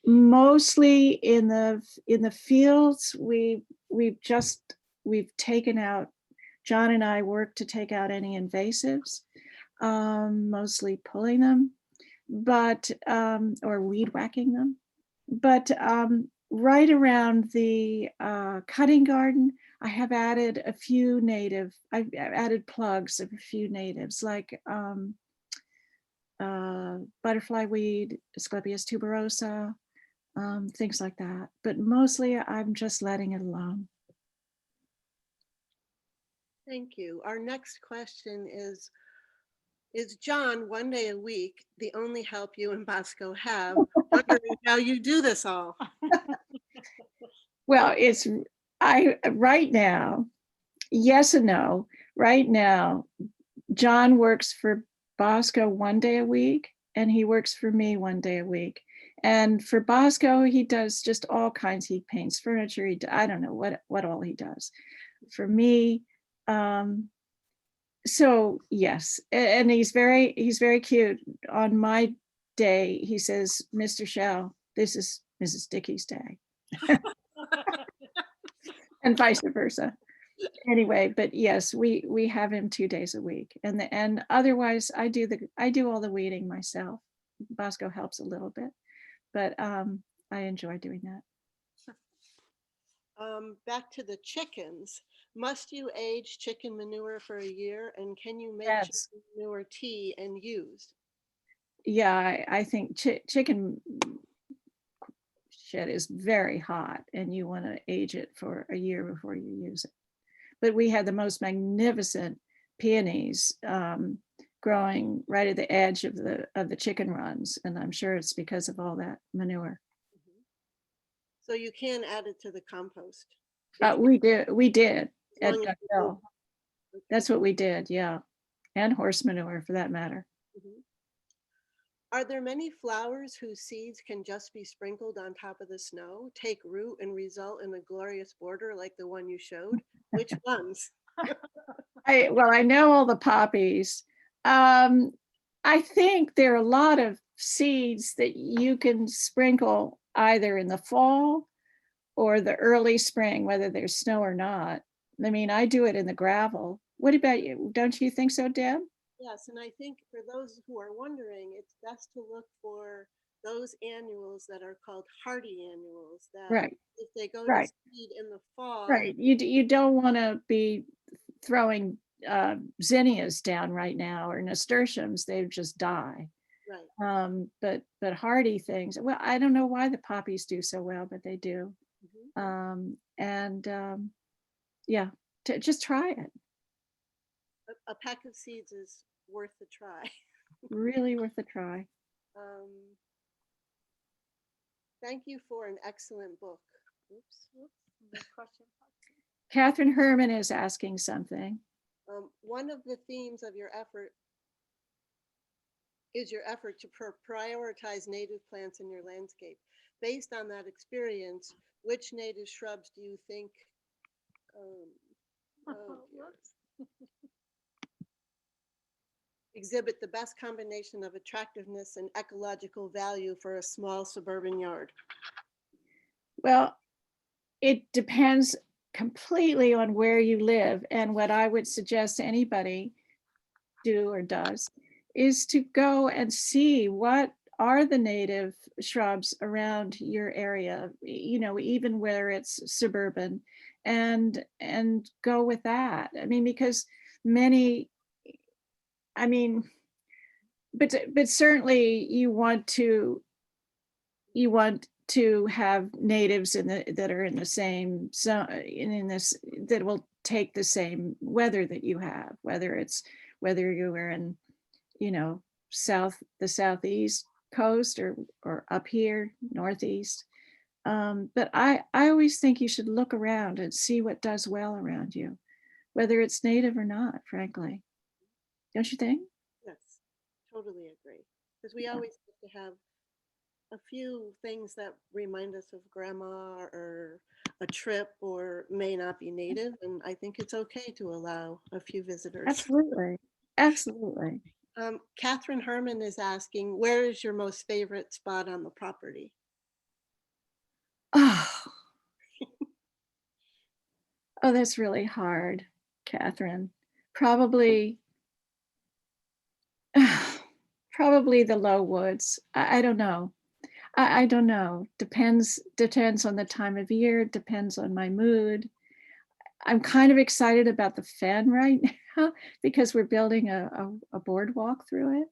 Mostly in the fields, we've taken out, John and I work to take out any invasives, mostly pulling them, but or weed whacking them. But right around the cutting garden, I have added a few I've added plugs of a few natives, like butterfly weed, Asclepias tuberosa, things like that. But mostly I'm just letting it alone. Thank you. Our next question is John, one day a week, the only help you and Bosco have? Wondering how you do this all. Well, right now, yes and no. Right now, John works for Bosco one day a week, and he works for me one day a week. And for Bosco, he does just all kinds. He paints furniture. I don't know what all he does. For me, so yes, and he's very cute. On my day, he says, "Mr. Shell, this is Mrs. Dickey's day," and vice versa. Anyway, but yes, we have him 2 days a week, and otherwise I do all the weeding myself. Bosco helps a little bit, but I enjoy doing that. Back to the chickens. Must you age chicken manure for a year? And can you make Yes. chicken manure tea and use? Yeah, I think chicken shit is very hot, and you want to age it for a year before you use it. But we had the most magnificent peonies growing right at the edge of the chicken runs, and I'm sure it's because of all that manure. So you can add it to the compost. We did As at long as Duck you Hill. That's what we did, yeah, and horse manure for that matter. Mhm. Are there many flowers whose seeds can just be sprinkled on top of the snow, take root, and result in a glorious border like the one you showed? Which ones? I know all the poppies. I think there are a lot of seeds that you can sprinkle either in the fall or the early spring, whether there's snow or not. I mean, I do it in the gravel. What about you? Don't you think so, Deb? Yes, and I think for those who are wondering, it's best to look for those annuals that are called hardy annuals, that Right, if they go to right, seed in the fall, right. You don't want to be throwing zinnias down right now or nasturtiums; they just die. right. But hardy things. Well, I don't know why the poppies do so well, but they do. Mhm. Yeah, just try it. A pack of seeds is worth a try. Really worth a try. Um, Thank you for an excellent book. Oops. Question. Catherine Herman is asking something. One of the themes of your effort is your effort to prioritize native plants in your landscape. Based on that experience, which native shrubs do you think exhibit the best combination of attractiveness and ecological value for a small suburban yard? Well, it depends completely on where you live. And what I would suggest to anybody do or does is to go and see what are the native shrubs around your area, you know, even where it's suburban, and go with that. I mean, because many, I mean, but certainly you want to have natives in the that are in the same zone, in this, that will take the same weather that you have, whether you were in, you know, the southeast coast or up here northeast. But I always think you should look around and see what does well around you, whether it's native or not, frankly. Don't you think? Yes, totally agree. Because we Yeah. always have to have a few things that remind us of grandma or a trip or may not be native. And I think it's okay to allow a few visitors. Absolutely. Absolutely. Catherine Herman is asking, where is your most favorite spot on the property? Oh, oh, that's really hard, Catherine. Probably probably the low woods. I don't know. I don't know. Depends on the time of year, depends on my mood. I'm kind of excited about the Fen right now because we're building a boardwalk through it.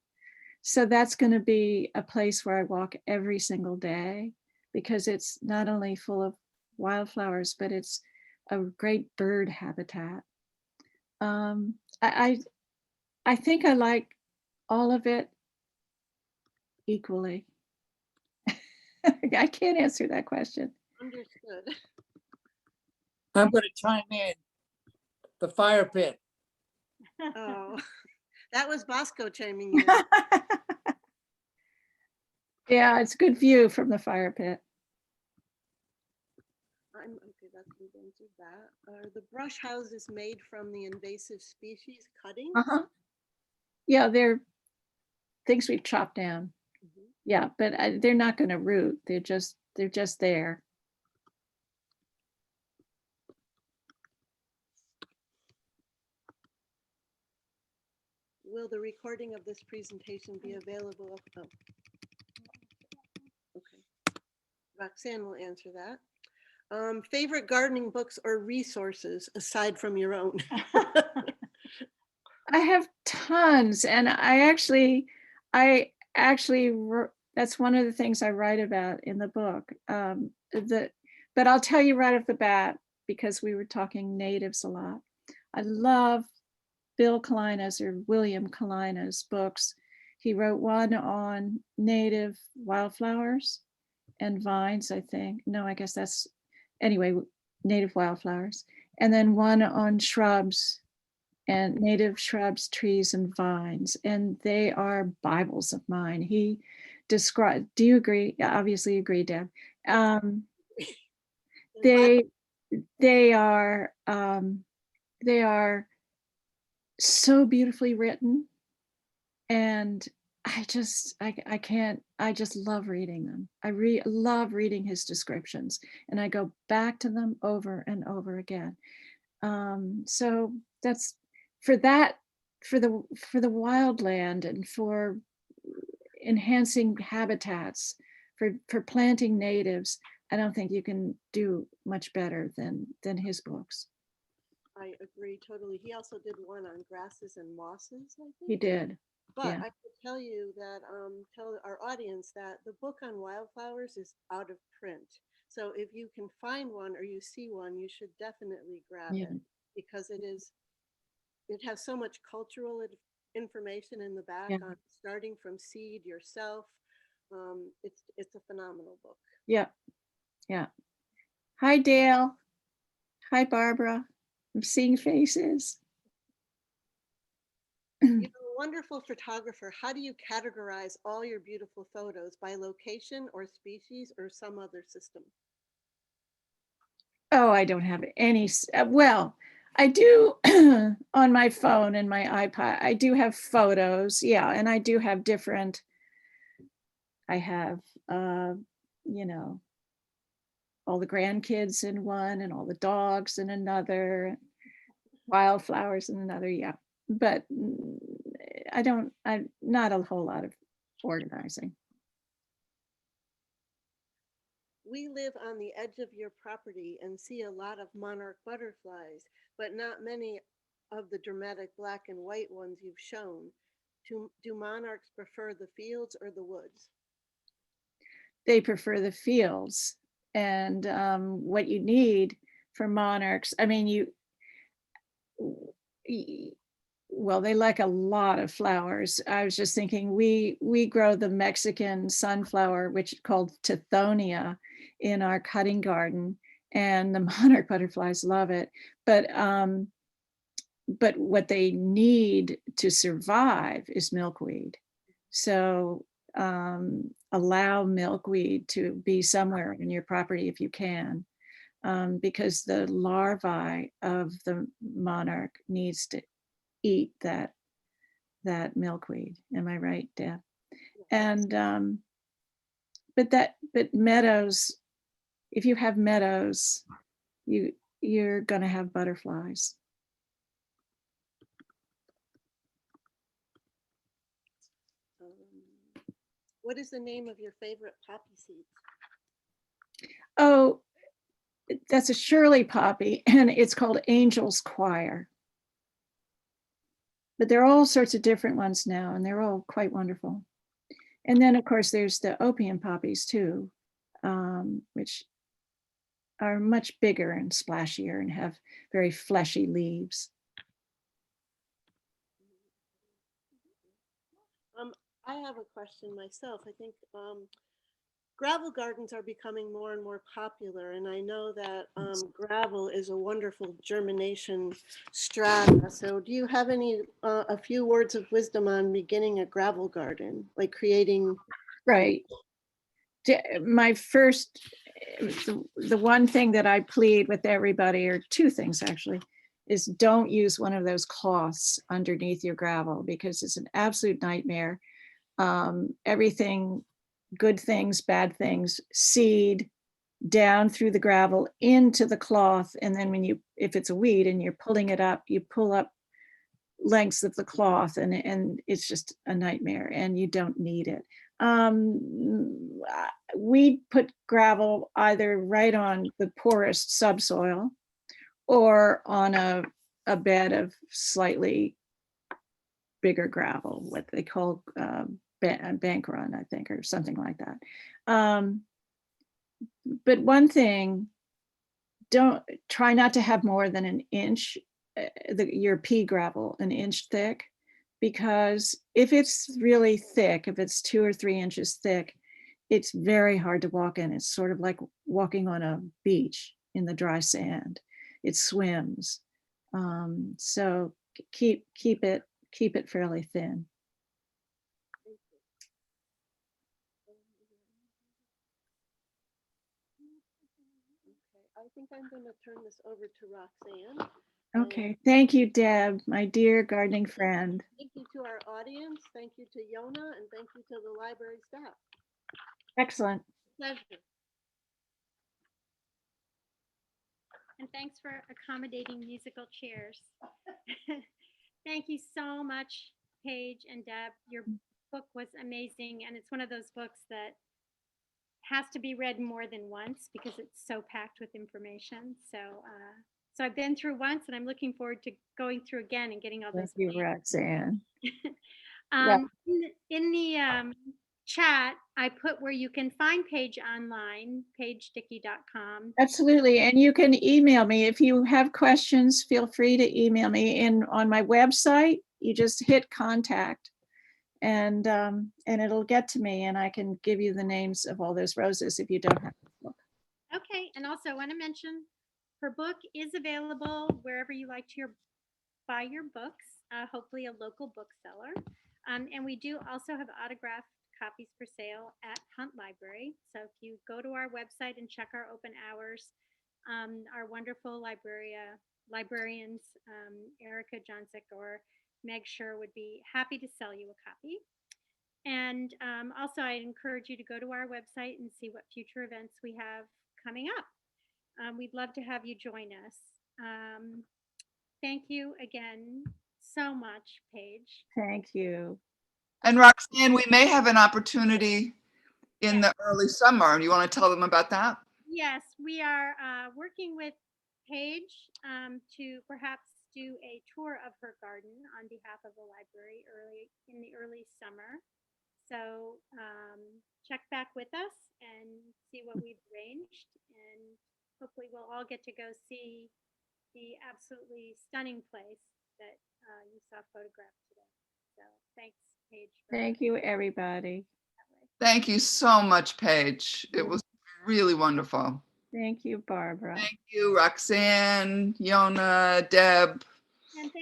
So that's going to be a place where I walk every single day, because it's not only full of wildflowers, but it's a great bird habitat. I think I like all of it equally. I can't answer that question. Understood. I'm going to chime in. The fire pit. Oh, that was Bosco chiming in. Yeah, it's a good view from the fire pit. Okay, that's answered that. Are the brush houses made from the invasive species cuttings? Yeah, they're things we've chopped down. Mhm. Yeah, but they're not going to root. They're just there. Will the recording of this presentation be available? Oh. Okay. Roxanne will answer that. Favorite gardening books or resources aside from your own? I have tons, and I actually that's one of the things I write about in the book. But I'll tell you right off the bat, because we were talking natives a lot. I love Bill Kalina's or William Kalina's books. He wrote one on native wildflowers and vines, I think. No, I guess that's, anyway, native wildflowers. And then one on shrubs and native shrubs, trees, and vines. And they are Bibles of mine. He described, do you agree? Obviously agree, Deb. They are so beautifully written, and I just love reading them. I love reading his descriptions, and I go back to them over and over again. So that's for that, for the wildland, and for enhancing habitats, for planting natives. I don't think you can do much better than his books. I agree totally. He also did one on grasses and mosses, I think. He did. But Yeah. I could tell you that, tell our audience that the book on wildflowers is out of print. So if you can find one or you see one, you should definitely grab Yeah. it, because it has so much cultural information in the back, Yeah. on starting from seed yourself. It's a phenomenal book. Yeah. Yeah. Hi, Dale. Hi, Barbara. I'm seeing faces. You're a wonderful photographer. How do you categorize all your beautiful photos, by location or species or some other system? Oh, I don't have any. Well, I do on my phone and my iPod. I do have photos. Yeah. And I do have different, I have, you know, all the grandkids in one and all the dogs in another, wildflowers in another. Yeah. But I'm not a whole lot of organizing. We live on the edge of your property and see a lot of monarch butterflies, but not many of the dramatic black and white ones you've shown. Do monarchs prefer the fields or the woods? They prefer the fields. And what you need for monarchs, I mean, well, they like a lot of flowers. I was just thinking we grow the Mexican sunflower, which is called Tithonia, in our cutting garden, and the monarch butterflies love it. But what they need to survive is milkweed. So allow milkweed to be somewhere in your property if you can, because the larvae of the monarch needs to eat that milkweed. Am I right, Deb? And but meadows, if you have meadows, you're gonna have butterflies. What is the name of your favorite poppy seeds? Oh, that's a Shirley poppy, and it's called Angel's Choir. But there are all sorts of different ones now, and they're all quite wonderful. And then, of course, there's the opium poppies too, which are much bigger and splashier and have very fleshy leaves. I have a question myself. I think gravel gardens are becoming more and more popular, and I know that gravel is a wonderful germination strata. So do you have a few words of wisdom on beginning a gravel garden, like creating? Right. My first, the one thing that I plead with everybody, or two things actually, is don't use one of those cloths underneath your gravel, because it's an absolute nightmare. Everything, good things, bad things, seed down through the gravel into the cloth. And then if it's a weed and you're pulling it up, you pull up lengths of the cloth, and it's just a nightmare, and you don't need it. We put gravel either right on the poorest subsoil or on a bed of slightly bigger gravel, what they call bank run, I think, or something like that. But one thing, don't try not to have more than an inch, your pea gravel, an inch thick, because if it's really thick, if it's 2 or 3 inches thick, it's very hard to walk in. It's sort of like walking on a beach in the dry sand. It swims. So keep it fairly thin. I think I'm going to turn this over to Roxanne. Okay, thank you, Deb, my dear gardening friend. Thank you to our audience. Thank you to Yona, and thank you to the library staff. Excellent. Pleasure. And thanks for accommodating musical chairs. Thank you so much, Paige and Deb. Your book was amazing, and it's one of those books that has to be read more than once because it's so packed with information. So I've been through once, and I'm looking forward to going through again and getting all Thank those. you, Roxanne. In the chat, I put where you can find Paige online, pagedickey.com. Absolutely. And you can email me. If you have questions, feel free to email me. And on my website, you just hit contact, and it'll get to me, and I can give you the names of all those roses if you don't have the book. Okay. And also I want to mention her book is available wherever you like to buy your books, hopefully a local bookseller. And we do also have autographed copies for sale at Hunt Library. So if you go to our website and check our open hours, our wonderful librarians, Erica Johnsick or Meg Scher, would be happy to sell you a copy. And also I encourage you to go to our website and see what future events we have coming up. We'd love to have you join us. Thank you again so much, Paige. Thank you. And Roxanne, we may have an opportunity in Yes. the early summer. You want to tell them about that? Yes, we are working with Paige to perhaps do a tour of her garden on behalf of the library in the early summer. So check back with us and see what we've arranged, and hopefully we'll all get to go see the absolutely stunning place that you saw photographed today. So thanks, Paige. Thank you, everybody. Thank you so much, Paige. It was really wonderful. Thank you, Barbara. Thank you, Roxanne, Yona, Deb. And